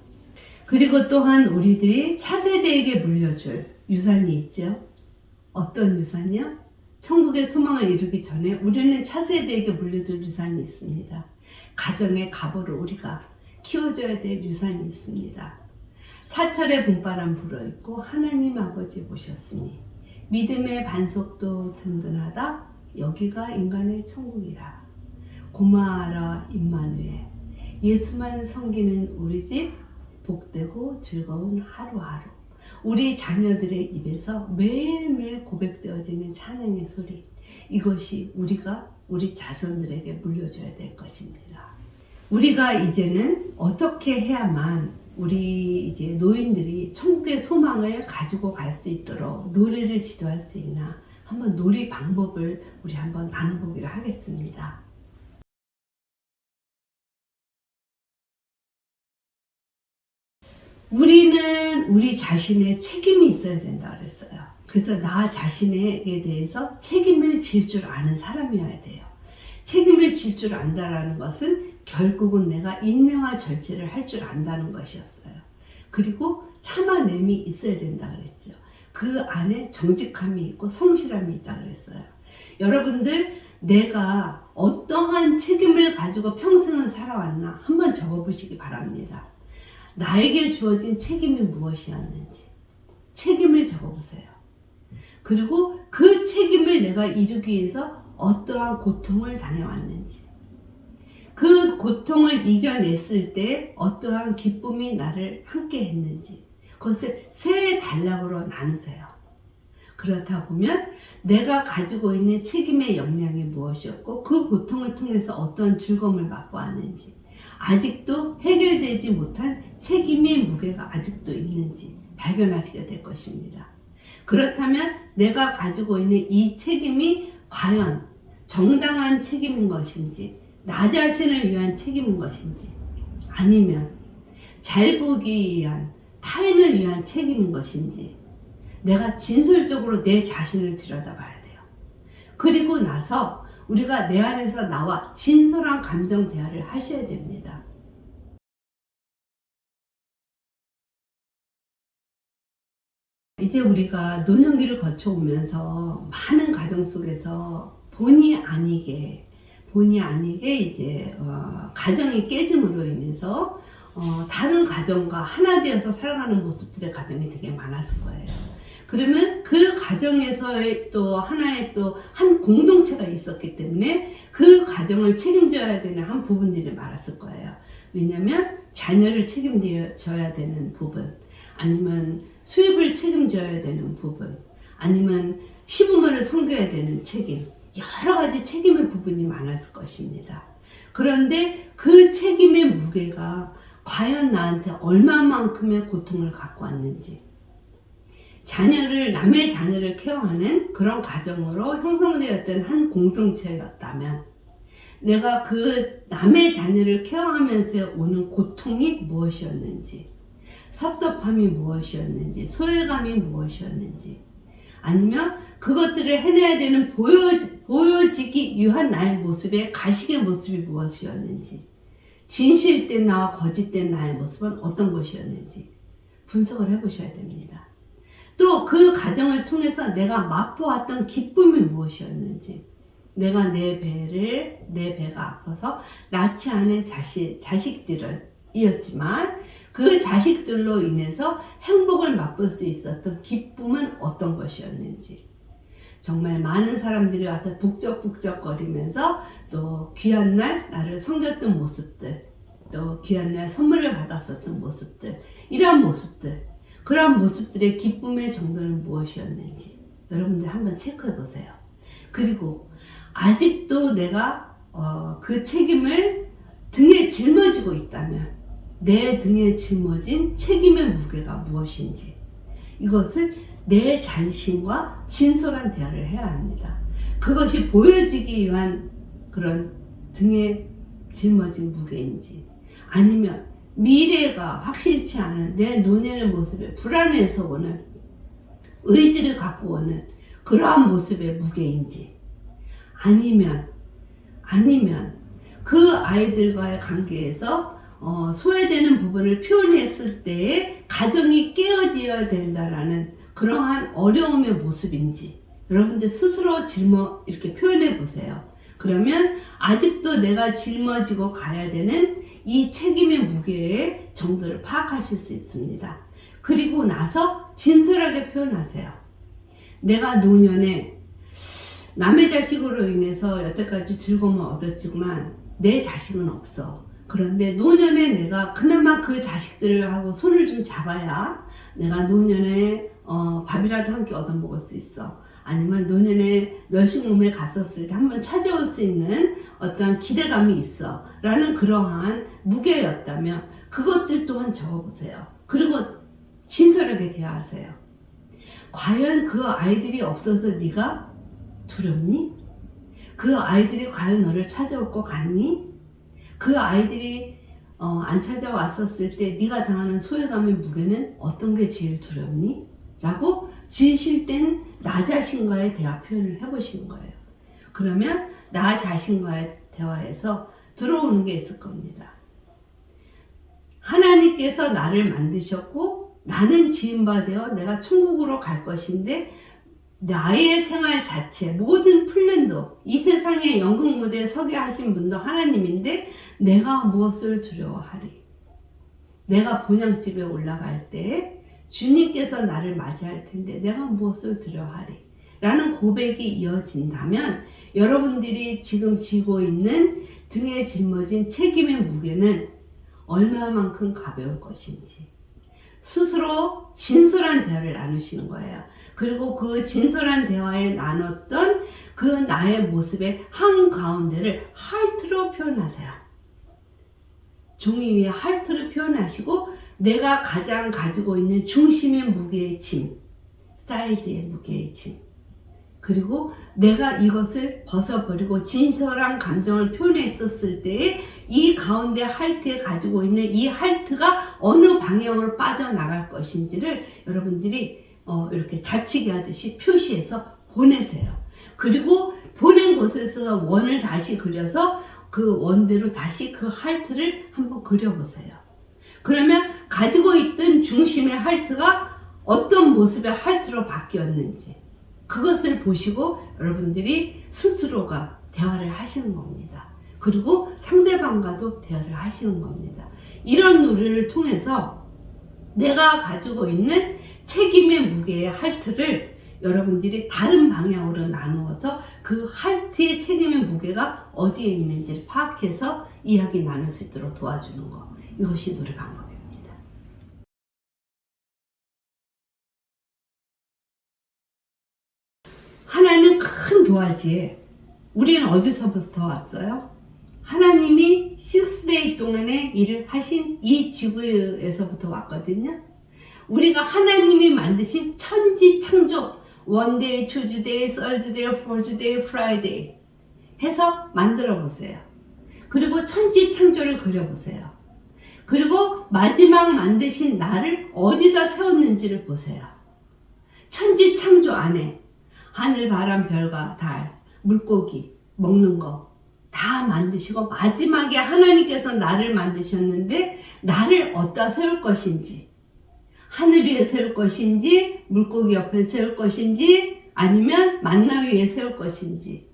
그리고 또한 우리들이 차세대에게 물려줄 유산이 있죠. 어떤 유산이요? 천국의 소망을 이루기 전에 우리는 차세대에게 물려줄 유산이 있습니다. 가정의 가보를 우리가 키워줘야 될 유산이 있습니다. 사철의 봄바람 불어있고 하나님 아버지 보셨으니 믿음의 반석도 든든하다. 여기가 인간의 천국이라. 고마워라 임마누엘. 예수만 섬기는 우리 집 복되고 즐거운 하루하루. 우리 자녀들의 입에서 매일매일 고백되어지는 찬양의 소리. 이것이 우리가 우리 자손들에게 물려줘야 될 것입니다. 우리가 이제는 어떻게 해야만 우리 이제 노인들이 천국의 소망을 가지고 갈 수 있도록 노래를 지도할 수 있나, 한번 놀이 방법을 우리 한번 나눠보기로 하겠습니다. 우리는 우리 자신의 책임이 있어야 된다 그랬어요. 그래서 나 자신에게 대해서 책임을 질 줄 아는 사람이어야 돼요. 책임을 질 줄 안다라는 것은 결국은 내가 인내와 절제를 할 줄 안다는 것이었어요. 그리고 참아냄이 있어야 된다 그랬죠. 그 안에 정직함이 있고 성실함이 있다 그랬어요. 여러분들, 내가 어떠한 책임을 가지고 평생을 살아왔나 한번 적어보시기 바랍니다. 나에게 주어진 책임이 무엇이었는지 책임을 적어보세요. 그리고 그 책임을 내가 이루기 위해서 어떠한 고통을 당해왔는지, 그 고통을 이겨냈을 때 어떠한 기쁨이 나를 함께 했는지, 그것을 세 단락으로 나누세요. 그렇다 보면 내가 가지고 있는 책임의 역량이 무엇이었고 그 고통을 통해서 어떤 즐거움을 맛보았는지, 아직도 해결되지 못한 책임의 무게가 아직도 있는지 발견하시게 될 것입니다. 그렇다면 내가 가지고 있는 이 책임이 과연 정당한 책임인 것인지, 나 자신을 위한 책임인 것인지, 아니면 잘 보기 위한 타인을 위한 책임인 것인지, 내가 진솔적으로 내 자신을 들여다봐야 돼요. 그리고 나서 우리가 내 안에서 나와 진솔한 감정 대화를 하셔야 됩니다. 이제 우리가 노년기를 거쳐오면서 많은 가정 속에서 본의 아니게 이제 가정이 깨짐으로 인해서 다른 가정과 하나 되어서 살아가는 모습들의 가정이 되게 많았을 거예요. 그러면 그 가정에서의 또 하나의 또 한 공동체가 있었기 때문에 그 가정을 책임져야 되는 한 부분들이 많았을 거예요. 왜냐하면 자녀를 책임져야 되는 부분, 아니면 수입을 책임져야 되는 부분, 아니면 시부모를 섬겨야 되는 책임, 여러 가지 책임의 부분이 많았을 것입니다. 그런데 그 책임의 무게가 과연 나한테 얼마만큼의 고통을 갖고 왔는지, 남의 자녀를 케어하는 그런 가정으로 형성되었던 한 공동체였다면, 내가 그 남의 자녀를 케어하면서 오는 고통이 무엇이었는지, 섭섭함이 무엇이었는지, 소외감이 무엇이었는지, 아니면 그것들을 해내야 되는 보여지기 위한 나의 모습의 가식의 모습이 무엇이었는지, 진실된 나와 거짓된 나의 모습은 어떤 것이었는지 분석을 해보셔야 됩니다. 또 그 과정을 통해서 내가 맛보았던 기쁨이 무엇이었는지, 내가 내 배가 아파서 낳지 않은 자식들이었지만 그 자식들로 인해서 행복을 맛볼 수 있었던 기쁨은 어떤 것이었는지, 정말 많은 사람들이 와서 북적북적거리면서 또 귀한 날 나를 섬겼던 모습들, 또 귀한 날 선물을 받았었던 모습들, 이러한 모습들, 그러한 모습들의 기쁨의 정도는 무엇이었는지 여러분들 한번 체크해 보세요. 그리고 아직도 내가 그 책임을 등에 짊어지고 있다면 내 등에 짊어진 책임의 무게가 무엇인지, 이것을 내 자신과 진솔한 대화를 해야 합니다. 그것이 보여지기 위한 그런 등에 짊어진 무게인지, 아니면 미래가 확실치 않은 내 노년의 모습에 불안해서 오는, 의지를 갖고 오는 그러한 모습의 무게인지, 아니면 그 아이들과의 관계에서 소외되는 부분을 표현했을 때에 가정이 깨어져야 된다라는 그러한 어려움의 모습인지 여러분들 스스로 이렇게 표현해 보세요. 그러면 아직도 내가 짊어지고 가야 되는 이 책임의 무게의 정도를 파악하실 수 있습니다. 그리고 나서 진솔하게 표현하세요. 내가 노년에 남의 자식으로 인해서 여태까지 즐거움을 얻었지만 내 자식은 없어. 그런데 노년에 내가 그나마 그 자식들하고 손을 좀 잡아야 내가 노년에 밥이라도 한 끼 얻어먹을 수 있어. 아니면 노년에 널싱홈에 갔었을 때 한번 찾아올 수 있는 어떤 기대감이 있어 라는 그러한 무게였다면 그것들 또한 적어보세요. 그리고 진솔하게 대화하세요. 과연 그 아이들이 없어서 네가 두렵니? 그 아이들이 과연 너를 찾아올 것 같니? 그 아이들이 안 찾아왔었을 때 네가 당하는 소외감의 무게는 어떤 게 제일 두렵니? 라고 진실된 나 자신과의 대화 표현을 해보시는 거예요. 그러면 나 자신과의 대화에서 들어오는 게 있을 겁니다. 하나님께서 나를 만드셨고 나는 지음바 되어 내가 천국으로 갈 것인데, 나의 생활 자체, 모든 플랜도, 이 세상의 연극 무대에 서게 하신 분도 하나님인데 내가 무엇을 두려워하리? 내가 본향집에 올라갈 때 주님께서 나를 맞이할 텐데 내가 무엇을 두려워하리? 라는 고백이 이어진다면 여러분들이 지금 지고 있는 등에 짊어진 책임의 무게는 얼마만큼 가벼울 것인지 스스로 진솔한 대화를 나누시는 거예요. 그리고 그 진솔한 대화에 나눴던 그 나의 모습의 한가운데를 하트로 표현하세요. 종이 위에 하트를 표현하시고 내가 가장 가지고 있는 중심의 무게의 짐, 사이드의 무게의 짐, 그리고 내가 이것을 벗어버리고 진솔한 감정을 표현했었을 때에 이 가운데 할트에 가지고 있는 이 할트가 어느 방향으로 빠져나갈 것인지를 여러분들이 이렇게 자치기 하듯이 표시해서 보내세요. 그리고 보낸 곳에서 원을 다시 그려서 그 원대로 다시 그 할트를 한번 그려보세요. 그러면 가지고 있던 중심의 할트가 어떤 모습의 할트로 바뀌었는지 그것을 보시고 여러분들이 스스로가 대화를 하시는 겁니다. 그리고 상대방과도 대화를 하시는 겁니다. 이런 노래를 통해서 내가 가지고 있는 책임의 무게의 할트를 여러분들이 다른 방향으로 나누어서 그 할트의 책임의 무게가 어디에 있는지를 파악해서 이야기 나눌 수 있도록 도와주는 것, 이것이 노래 방법입니다. 하나는 큰 도화지에 우리는 어디서부터 왔어요? 하나님이 6day 동안의 일을 하신 이 지구에서부터 왔거든요. 우리가 하나님이 만드신 천지창조, one day, Tuesday, Thursday, Thursday, Friday 해서 만들어 보세요. 그리고 천지창조를 그려보세요. 그리고 마지막 만드신 나를 어디다 세웠는지를 보세요. 천지창조 안에 하늘, 바람, 별과 달, 물고기, 먹는 거, 다 만드시고 마지막에 하나님께서 나를 만드셨는데 나를 어디다 세울 것인지, 하늘 위에 세울 것인지, 물고기 옆에 세울 것인지, 아니면 만나 위에 세울 것인지,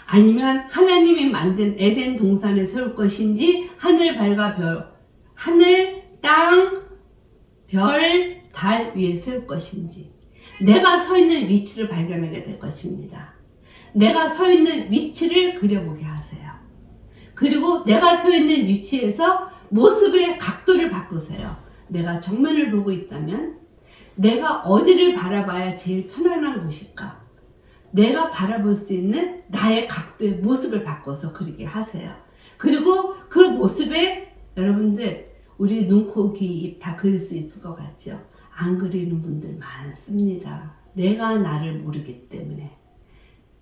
아니면 하나님이 만든 에덴 동산에 세울 것인지, 하늘, 땅, 별, 달 위에 세울 것인지, 내가 서 있는 위치를 발견하게 될 것입니다. 내가 서 있는 위치를 그려보게 하세요. 그리고 내가 서 있는 위치에서 모습의 각도를 바꾸세요. 내가 정면을 보고 있다면 내가 어디를 바라봐야 제일 편안한 곳일까? 내가 바라볼 수 있는 나의 각도의 모습을 바꿔서 그리게 하세요. 그리고 그 모습에 여러분들 우리 눈, 코, 귀, 입 다 그릴 수 있을 것 같죠? 안 그리는 분들 많습니다. 내가 나를 모르기 때문에,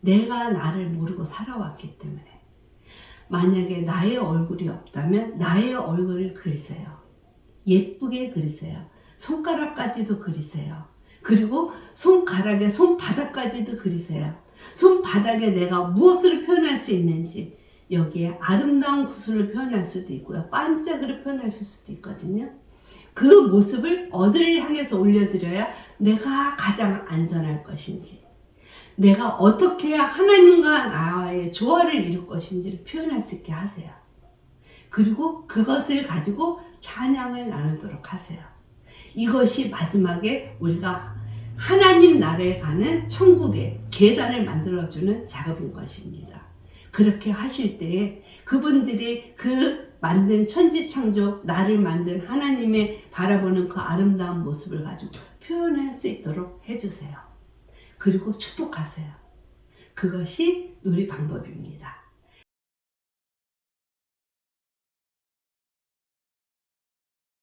내가 나를 모르고 살아왔기 때문에. 만약에 나의 얼굴이 없다면 나의 얼굴을 그리세요. 예쁘게 그리세요. 손가락까지도 그리세요. 그리고 손가락에 손바닥까지도 그리세요. 손바닥에 내가 무엇을 표현할 수 있는지, 여기에 아름다운 구슬을 표현할 수도 있고요, 반짝이를 표현하실 수도 있거든요. 그 모습을 어디를 향해서 올려드려야 내가 가장 안전할 것인지, 내가 어떻게 해야 하나님과 나와의 조화를 이룰 것인지를 표현할 수 있게 하세요. 그리고 그것을 가지고 찬양을 나누도록 하세요. 이것이 마지막에 우리가 하나님 나라에 가는 천국의 계단을 만들어주는 작업인 것입니다. 그렇게 하실 때에 그분들이 그 만든 천지창조, 나를 만든 하나님의 바라보는 그 아름다운 모습을 가지고 표현할 수 있도록 해주세요. 그리고 축복하세요. 그것이 우리 방법입니다.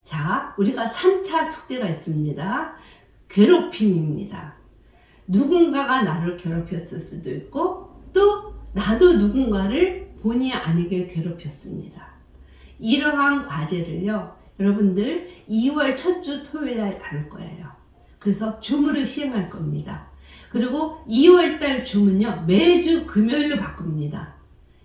자, 우리가 3차 숙제가 있습니다. 괴롭힘입니다. 누군가가 나를 괴롭혔을 수도 있고, 또 나도 누군가를 본의 아니게 괴롭혔습니다. 이러한 과제를요, 여러분들 2월 첫 주 토요일 날 나눌 거예요. 그래서 줌으로 시행할 겁니다. 그리고 2월달 줌은요, 매주 금요일로 바꿉니다.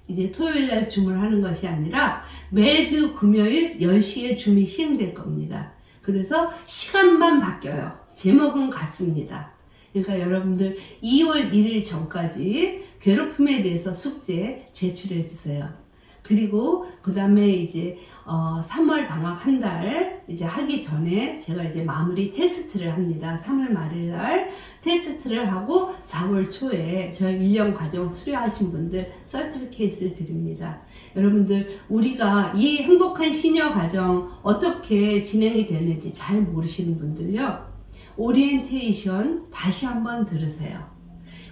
이제 토요일날 줌을 하는 것이 아니라 매주 금요일 10시에 줌이 시행될 겁니다. 그래서 시간만 바뀌어요. 제목은 같습니다. 그러니까 여러분들 2월 1일 전까지 괴롭힘에 대해서 숙제 제출해 주세요. 그리고 그 다음에 이제 3월 방학 한 달 이제 하기 전에 제가 이제 마무리 테스트를 합니다. 3월 말일 날 테스트를 하고 4월 초에 저희 1년 과정 수료하신 분들 서티피케이트를 드립니다. 여러분들 우리가 이 행복한 시녀 과정 어떻게 진행이 되는지 잘 모르시는 분들요, 오리엔테이션 다시 한번 들으세요.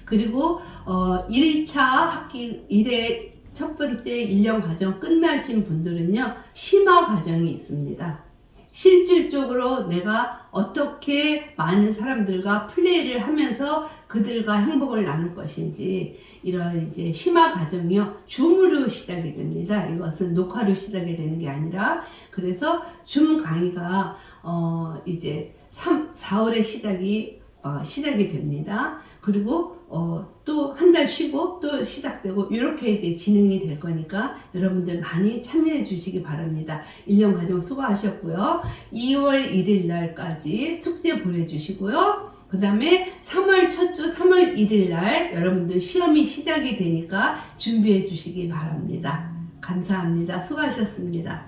그리고 1차 학기 1회 첫 번째 1년 과정 끝나신 분들은요, 심화 과정이 있습니다. 실질적으로 내가 어떻게 많은 사람들과 플레이를 하면서 그들과 행복을 나눌 것인지, 이런 이제 심화 과정이요, 줌으로 시작이 됩니다. 이것은 녹화로 시작이 되는 게 아니라, 그래서 줌 강의가 이제 4월에 시작이 됩니다. 그리고 또 한 달 쉬고 또 시작되고 이렇게 이제 진행이 될 거니까 여러분들 많이 참여해 주시기 바랍니다. 1년 과정 수고하셨고요. 2월 1일 날까지 숙제 보내주시고요. 그 다음에 3월 첫 주 3월 1일 날 여러분들 시험이 시작이 되니까 준비해 주시기 바랍니다. 감사합니다. 수고하셨습니다.